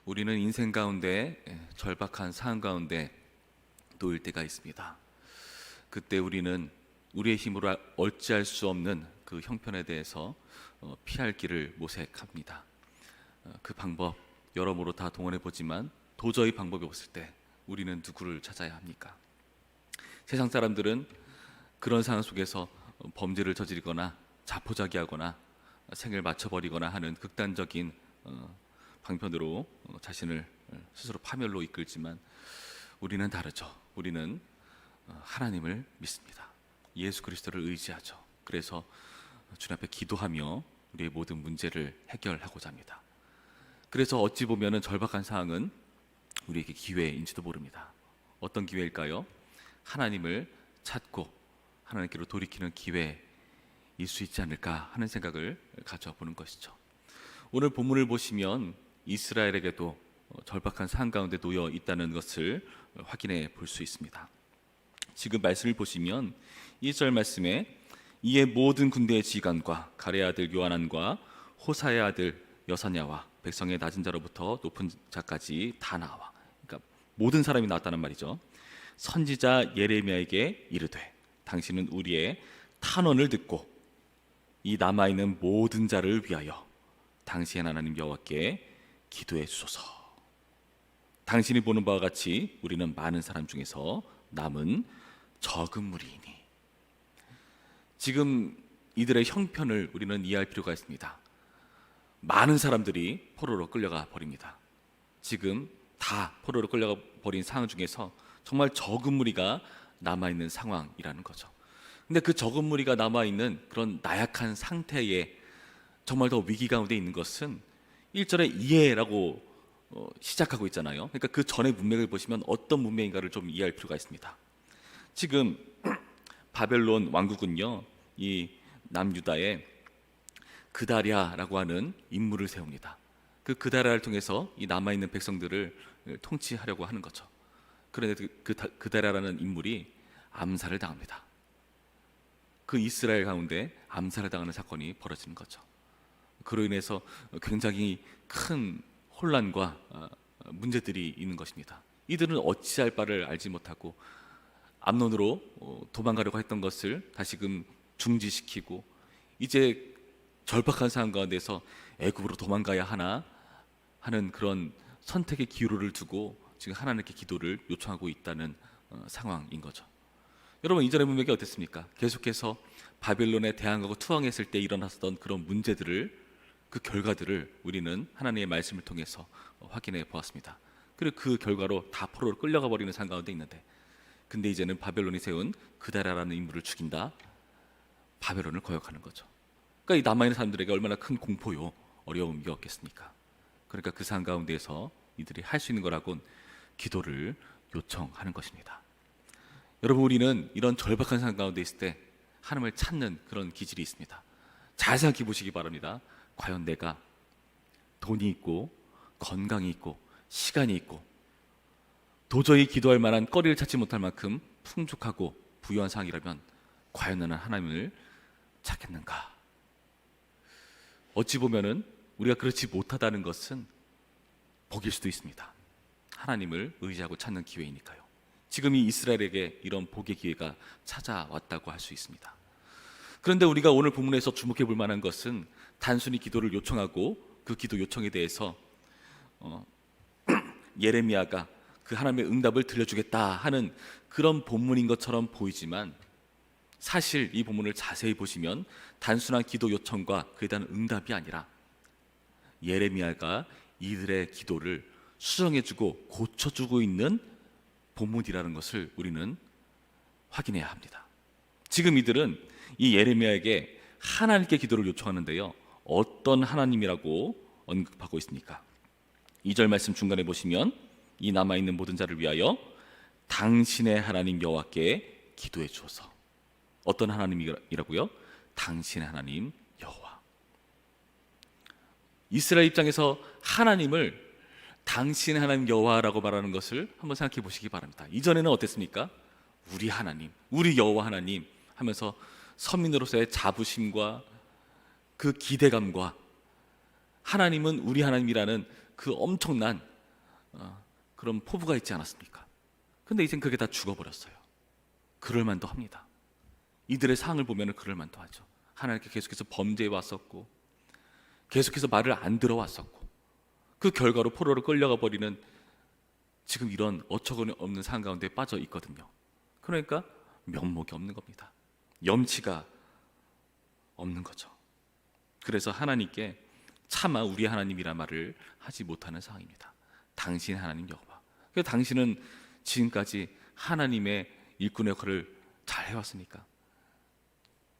우리는 인생 가운데 절박한 상황 가운데 놓일 때가 있습니다. 그때 우리는 우리의 힘으로 어찌할 수 없는 그 형편에 대해서 피할 길을 모색합니다. 그 방법 여러모로 다 동원해 보지만 도저히 방법이 없을 때 우리는 누구를 찾아야 합니까? 세상 사람들은 그런 상황 속에서 범죄를 저지르거나 자포자기하거나 생을 맞춰버리거나 하는 극단적인 방편으로 자신을 스스로 파멸로 이끌지만 우리는 다르죠. 우리는 하나님을 믿습니다. 예수 그리스도를 의지하죠. 그래서 주님 앞에 기도하며 우리의 모든 문제를 해결하고자 합니다. 그래서 어찌 보면은 절박한 상황은 우리에게 기회인지도 모릅니다. 어떤 기회일까요? 하나님을 찾고 하나님께로 돌이키는 기회일 수 있지 않을까 하는 생각을 가져보는 것이죠. 오늘 본문을 보시면 이스라엘에게도 절박한 상황 가운데 놓여 있다는 것을 확인해 볼 수 있습니다. 지금 말씀을 보시면 1절 말씀에 이에 모든 군대의 지휘관과 가레의 아들 요하난과 호사의 아들 여사냐와 백성의 낮은 자로부터 높은 자까지 다 나와, 그러니까 모든 사람이 나왔다는 말이죠. 선지자 예레미야에게 이르되 당신은 우리의 탄원을 듣고 이 남아있는 모든 자를 위하여 당신의 하나님 여호와께 기도해 주소서. 당신이 보는 바와 같이 우리는 많은 사람 중에서 남은 적은 무리이니. 지금 이들의 형편을 우리는 이해할 필요가 있습니다. 많은 사람들이 포로로 끌려가 버립니다. 지금 다 포로로 끌려가 버린 상황 중에서 정말 적은 무리가 남아있는 상황이라는 거죠. 근데 그 적은 무리가 남아있는 그런 나약한 상태에 정말 더 위기 가운데 있는 것은 1절에 이해라고 시작하고 있잖아요. 그러니까 그 전의 문맥을 보시면 어떤 문맥인가를 좀 이해할 필요가 있습니다. 지금 바벨론 왕국은요, 이 남유다에 그다랴라고 하는 인물을 세웁니다. 그 그다랴를 통해서 이 남아있는 백성들을 통치하려고 하는 거죠. 그런데 그다랴라는 인물이 암살을 당합니다. 그 이스라엘 가운데 암살을 당하는 사건이 벌어지는 거죠. 그로 인해서 굉장히 큰 혼란과 문제들이 있는 것입니다. 이들은 어찌할 바를 알지 못하고 암논으로 도망가려고 했던 것을 다시금 중지시키고 이제 절박한 상황 가운데서 애굽으로 도망가야 하나 하는 그런 선택의 기로를 두고 지금 하나님께 기도를 요청하고 있다는 상황인 거죠. 여러분, 이전의 문맥이 어땠습니까? 계속해서 바벨론에 대항하고 투항했을 때 일어났던 그런 문제들을, 그 결과들을 우리는 하나님의 말씀을 통해서 확인해 보았습니다. 그리고 그 결과로 다 포로로 끌려가 버리는 상황 가운데 있는데, 근데 이제는 바벨론이 세운 그다랴라는 인물을 죽인다. 바벨론을 거역하는 거죠. 그러니까 이 남아있는 사람들에게 얼마나 큰 공포요, 어려움이 없겠습니까? 그러니까 그 상황 가운데서 이들이 할 수 있는 거라곤 기도를 요청하는 것입니다. 여러분, 우리는 이런 절박한 상황 가운데 있을 때 하나님을 찾는 그런 기질이 있습니다. 잘 생각해 보시기 바랍니다. 과연 내가 돈이 있고 건강이 있고 시간이 있고 도저히 기도할 만한 거리를 찾지 못할 만큼 풍족하고 부유한 상황이라면 과연 나는 하나님을 찾겠는가? 어찌 보면은 우리가 그렇지 못하다는 것은 복일 수도 있습니다. 하나님을 의지하고 찾는 기회이니까요. 지금 이 이스라엘에게 이런 복의 기회가 찾아왔다고 할 수 있습니다. 그런데 우리가 오늘 본문에서 주목해 볼 만한 것은 단순히 기도를 요청하고 그 기도 요청에 대해서 예레미야가 그 하나님의 응답을 들려주겠다 하는 그런 본문인 것처럼 보이지만, 사실 이 본문을 자세히 보시면 단순한 기도 요청과 그에 대한 응답이 아니라 예레미야가 이들의 기도를 수정해주고 고쳐주고 있는 본문이라는 것을 우리는 확인해야 합니다. 지금 이들은 이 예레미야에게 하나님께 기도를 요청하는데요, 어떤 하나님이라고 언급하고 있습니까? 2절 말씀 중간에 보시면 이 남아있는 모든 자를 위하여 당신의 하나님 여호와께 기도해 주소서. 어떤 하나님이라고요? 당신의 하나님 여호와. 이스라엘 입장에서 하나님을 당신의 하나님 여호와라고 말하는 것을 한번 생각해 보시기 바랍니다. 이전에는 어땠습니까? 우리 하나님, 우리 여호와 하나님 하면서 서민으로서의 자부심과 그 기대감과 하나님은 우리 하나님이라는 그 엄청난 그런 포부가 있지 않았습니까? 근데 이젠 그게 다 죽어버렸어요. 그럴만도 합니다. 이들의 상을 보면 그럴만도 하죠. 하나님께 계속해서 범죄해 왔었고, 계속해서 말을 안 들어왔었고, 그 결과로 포로로 끌려가 버리는 지금 이런 어처구니 없는 상황 가운데 빠져 있거든요. 그러니까 면목이 없는 겁니다. 염치가 없는 거죠. 그래서 하나님께 차마 우리 하나님이라 말을 하지 못하는 상황입니다. 당신 하나님 여호와. 그래서 당신은 지금까지 하나님의 일꾼의 역할을 잘 해왔으니까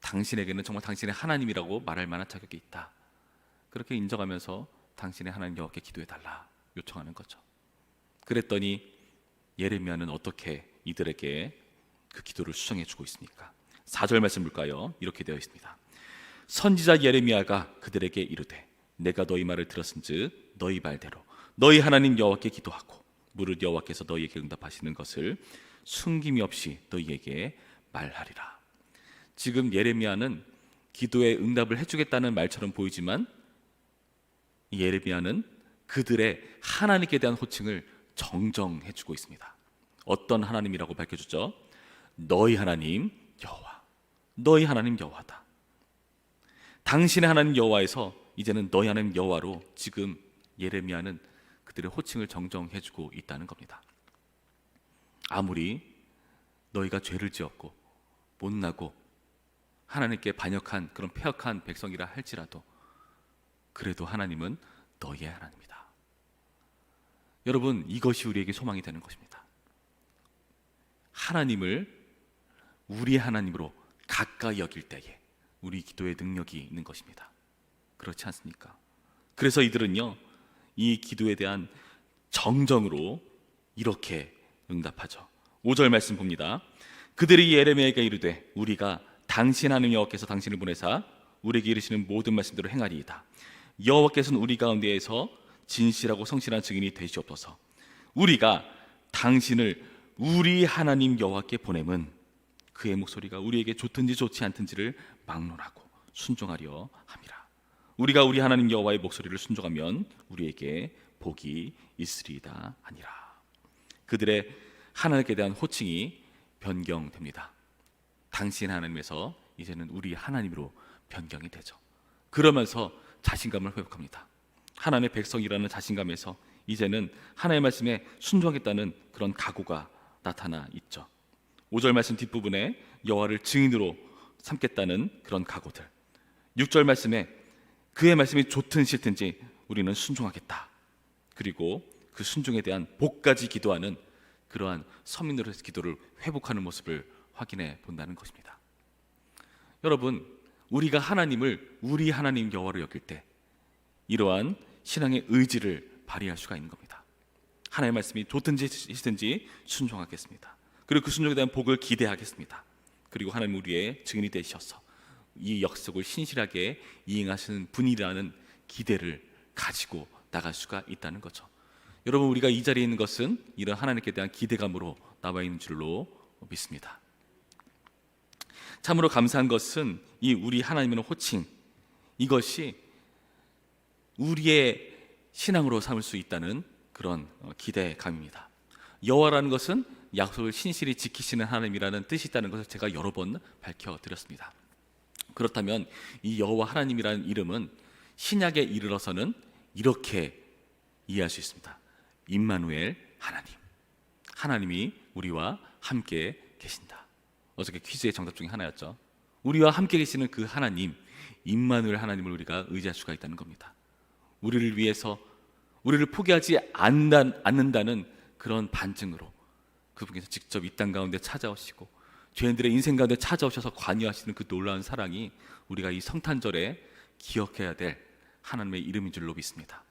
당신에게는 정말 당신의 하나님이라고 말할 만한 자격이 있다. 그렇게 인정하면서 당신의 하나님 여호와께 기도해달라 요청하는 거죠. 그랬더니 예레미야는 어떻게 이들에게 그 기도를 수정해주고 있습니까? 4절 말씀 볼까요? 이렇게 되어 있습니다. 선지자 예레미야가 그들에게 이르되 내가 너희 말을 들었은즉 너희 말대로 너희 하나님 여호와께 기도하고 무릇 여호와께서 너희에게 응답하시는 것을 숨김이 없이 너희에게 말하리라. 지금 예레미야는 기도에 응답을 해주겠다는 말처럼 보이지만 예레미야는 그들의 하나님께 대한 호칭을 정정해주고 있습니다. 어떤 하나님이라고 밝혀주죠? 너희 하나님 여호와, 너희 하나님 여호와다. 당신의 하나님 여호와에서 이제는 너희 하나님 여호와로 지금 예레미야는 그들의 호칭을 정정해주고 있다는 겁니다. 아무리 너희가 죄를 지었고 못나고 하나님께 반역한 그런 패역한 백성이라 할지라도 그래도 하나님은 너희의 하나님이다. 여러분, 이것이 우리에게 소망이 되는 것입니다. 하나님을 우리의 하나님으로 가까이 여길 때에 우리 기도의 능력이 있는 것입니다. 그렇지 않습니까? 그래서 이들은요, 이 기도에 대한 정정으로 이렇게 응답하죠. 5절 말씀 봅니다. 그들이 예레미야에게 이르되 우리가 당신 하나님 여호와께서 당신을 보내사 우리에게 이르시는 모든 말씀대로 행하리이다. 여호와께서는 우리 가운데에서 진실하고 성실한 증인이 되시옵소서. 우리가 당신을 우리 하나님 여호와께 보냄은 그의 목소리가 우리에게 좋든지 좋지 않든지를 막론하고 순종하려 함이라. 우리가 우리 하나님 여호와의 목소리를 순종하면 우리에게 복이 있으리이다 하니라. 그들의 하나님께 대한 호칭이 변경됩니다. 당신 하나님에서 이제는 우리 하나님으로 변경이 되죠. 그러면서 자신감을 회복합니다. 하나님의 백성이라는 자신감에서 이제는 하나님의 말씀에 순종하겠다는 그런 각오가 나타나 있죠. 5절 말씀 뒷부분에 여호와를 증인으로 삼겠다는 그런 각오들, 6절 말씀에 그의 말씀이 좋든 싫든지 우리는 순종하겠다. 그리고 그 순종에 대한 복까지 기도하는 그러한 서민으로서 기도를 회복하는 모습을 확인해 본다는 것입니다. 여러분, 우리가 하나님을 우리 하나님 여호와로 여길 때 이러한 신앙의 의지를 발휘할 수가 있는 겁니다. 하나님의 말씀이 좋든지 싫든지 순종하겠습니다. 그리고 그 순종에 대한 복을 기대하겠습니다. 그리고 하나님 우리의 증인이 되셔서 이 약속을 신실하게 이행하시는 분이라는 기대를 가지고 나갈 수가 있다는 거죠. 여러분, 우리가 이 자리에 있는 것은 이런 하나님께 대한 기대감으로 나와 있는 줄로 믿습니다. 참으로 감사한 것은 이 우리 하나님의 호칭, 이것이 우리의 신앙으로 삼을 수 있다는 그런 기대감입니다. 여호와라는 것은 약속을 신실히 지키시는 하나님이라는 뜻이 있다는 것을 제가 여러 번 밝혀드렸습니다. 그렇다면 이 여호와 하나님이라는 이름은 신약에 이르러서는 이렇게 이해할 수 있습니다. 임마누엘 하나님, 하나님이 우리와 함께 계신다. 어저께 퀴즈의 정답 중에 하나였죠. 우리와 함께 계시는 그 하나님, 임마누엘 하나님을 우리가 의지할 수가 있다는 겁니다. 우리를 위해서 우리를 포기하지 않는다는 그런 반증으로 그분께서 직접 이 땅 가운데 찾아오시고 죄인들의 인생 가운데 찾아오셔서 관여하시는 그 놀라운 사랑이 우리가 이 성탄절에 기억해야 될 하나님의 이름인 줄로 믿습니다.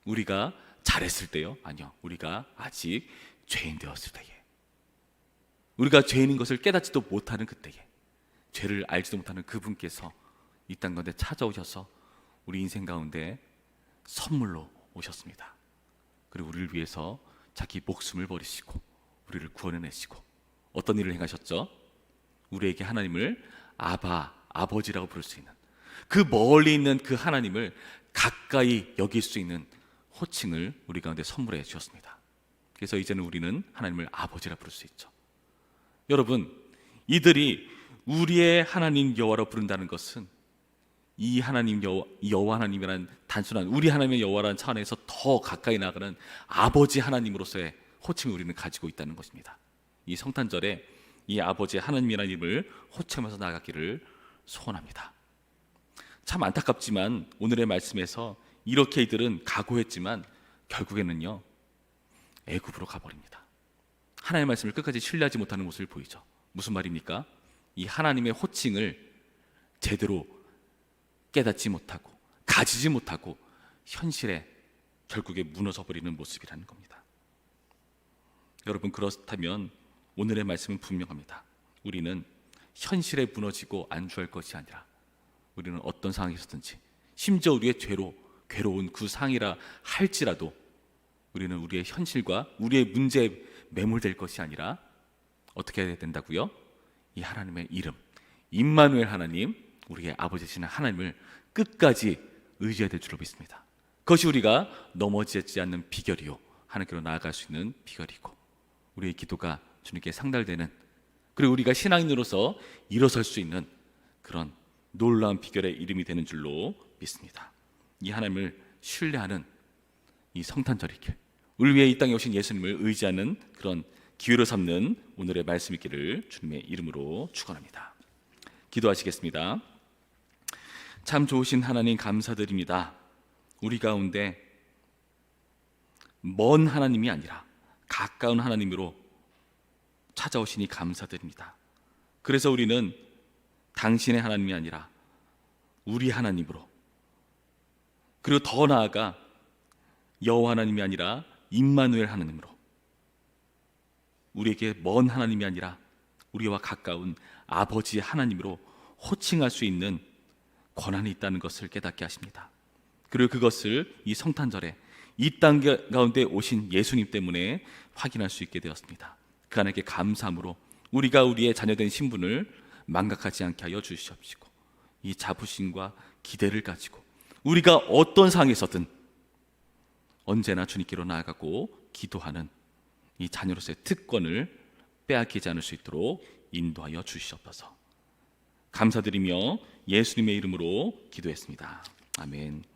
우리가 잘했을 때요? 아니요. 우리가 아직 죄인 되었을 때에, 우리가 죄인인 것을 깨닫지도 못하는 그때에, 죄를 알지도 못하는 그분께서 이 땅 가운데 찾아오셔서 우리 인생 가운데 선물로 오셨습니다. 그리고 우리를 위해서 자기 목숨을 버리시고 우리를 구원해내시고 어떤 일을 행하셨죠? 우리에게 하나님을 아버지라고 부를 수 있는, 그 멀리 있는 그 하나님을 가까이 여길 수 있는 호칭을 우리 가운데 선물해 주셨습니다. 그래서 이제는 우리는 하나님을 아버지라 부를 수 있죠. 여러분, 이들이 우리의 하나님 여호와라 부른다는 것은 이 하나님 여호와 하나님이라는 단순한 우리 하나님의 여호와라는 차원에서 더 가까이 나가는 아버지 하나님으로서의 호칭을 우리는 가지고 있다는 것입니다. 이 성탄절에 이 아버지 하나님이라는 이름을 호칭하면서 나가기를 소원합니다. 참 안타깝지만 오늘의 말씀에서 이렇게 이들은 각오했지만 결국에는요 애굽으로 가버립니다. 하나님의 말씀을 끝까지 신뢰하지 못하는 모습을 보이죠. 무슨 말입니까? 이 하나님의 호칭을 제대로 깨닫지 못하고 가지지 못하고 현실에 결국에 무너져 버리는 모습이라는 겁니다. 여러분, 그렇다면 오늘의 말씀은 분명합니다. 우리는 현실에 무너지고 안주할 것이 아니라 우리는 어떤 상황에서든지 심지어 우리의 죄로 괴로운 그 상이라 할지라도 우리는 우리의 현실과 우리의 문제에 매몰될 것이 아니라 어떻게 해야 된다고요? 이 하나님의 이름 임마누엘 하나님, 우리의 아버지시는 하나님을 끝까지 의지해야 될 줄로 믿습니다. 그것이 우리가 넘어지지 않는 비결이요 하나님께로 나아갈 수 있는 비결이고 우리의 기도가 주님께 상달되는, 그리고 우리가 신앙인으로서 일어설 수 있는 그런 놀라운 비결의 이름이 되는 줄로 믿습니다. 이 하나님을 신뢰하는 이 성탄절의 길, 우리 위해 이 땅에 오신 예수님을 의지하는 그런 기회로 삼는 오늘의 말씀 있기를 주님의 이름으로 축원합니다. 기도하시겠습니다. 참 좋으신 하나님 감사드립니다. 우리 가운데 먼 하나님이 아니라 가까운 하나님으로 찾아오시니 감사드립니다. 그래서 우리는 당신의 하나님이 아니라 우리 하나님으로, 그리고 더 나아가 여호와 하나님이 아니라 임마누엘 하나님으로, 우리에게 먼 하나님이 아니라 우리와 가까운 아버지 하나님으로 호칭할 수 있는 권한이 있다는 것을 깨닫게 하십니다. 그리고 그것을 이 성탄절에 이 땅 가운데 오신 예수님 때문에 확인할 수 있게 되었습니다. 그 하나님께 감사함으로 우리가 우리의 자녀된 신분을 망각하지 않게 하여 주시옵시고, 이 자부심과 기대를 가지고 우리가 어떤 상황에서든 언제나 주님께로 나아가고 기도하는 이 자녀로서의 특권을 빼앗기지 않을 수 있도록 인도하여 주시옵소서. 감사드리며 예수님의 이름으로 기도했습니다. 아멘.